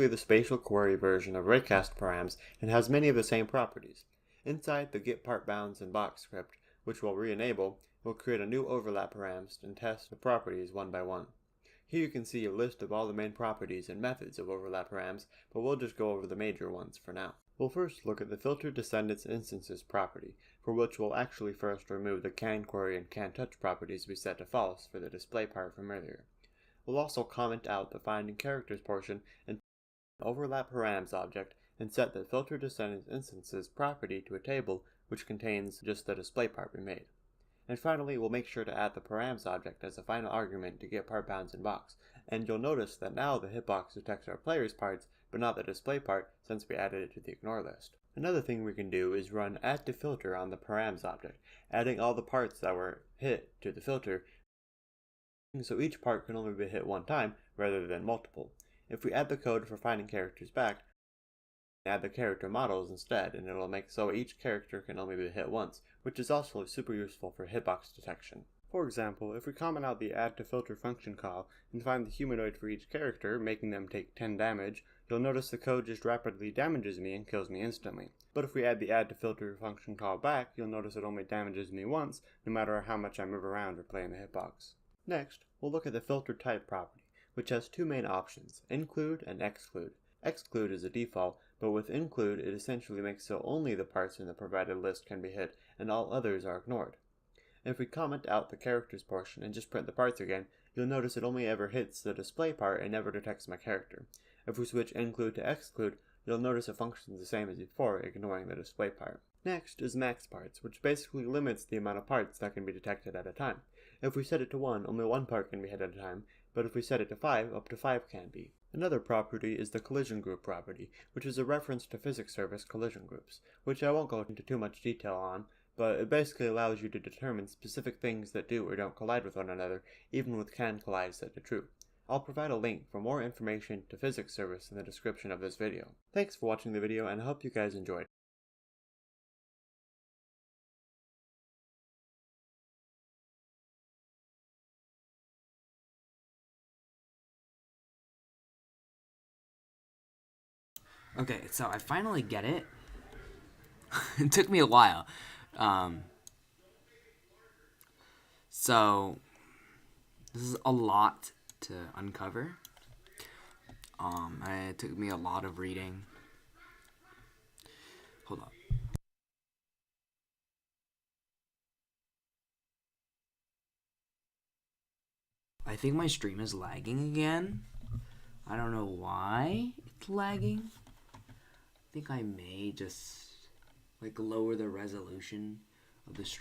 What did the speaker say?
the spatial query version of raycast params and has many of the same properties. Inside the getPartBoundsInBox script, which we'll re-enable, we'll create a new overlap params and test the properties one by one. Here you can see a list of all the main properties and methods of overlap params, but we'll just go over the major ones for now. We'll first look at the filter descendants instances property, for which we'll actually first remove the canQuery and canTouch properties we set to false for the display part from earlier. We'll also comment out the finding characters portion and overlap params object and set the filter descendants instances property to a table which contains just the display part we made. And finally, we'll make sure to add the params object as a final argument to getPartBoundsInBox, and you'll notice that now the hitbox detects our player's parts, but not the display part since we added it to the ignore list. Another thing we can do is run addToFilter on the params object, adding all the parts that were hit to the filter, so each part can only be hit one time rather than multiple. If we add the code for finding characters back, add the character models instead, and it'll make so each character can only be hit once, which is also super useful for hitbox detection. For example, if we comment out the addToFilter function call and find the humanoid for each character, making them take 10 damage, you'll notice the code just rapidly damages me and kills me instantly. But if we add the addToFilter function call back, you'll notice it only damages me once, no matter how much I move around or play in the hitbox. Next, we'll look at the filter type property, which has two main options, include and exclude. Exclude is a default, but with include it essentially makes so only the parts in the provided list can be hit and all others are ignored. If we comment out the characters portion and just print the parts again, you'll notice it only ever hits the display part and never detects my character. If we switch include to exclude, you'll notice it functions the same as before, ignoring the display part. Next is max parts, which basically limits the amount of parts that can be detected at a time. If we set it to 1, only one part can be hit at a time, but if we set it to 5, up to 5 can be. Another property is the collision group property, which is a reference to physics service collision groups, which I won't go into too much detail on, but it basically allows you to determine specific things that do or don't collide with one another, even with can collide set to true. I'll provide a link for more information to physics service in the description of this video. Thanks for watching the video, and I hope you guys enjoyed. Okay, so I finally get it. It took me a while. So this is a lot to uncover. It took me a lot of reading. Hold up. I think my stream is lagging again. I don't know why it's lagging. I think I may just like lower the resolution of the stream.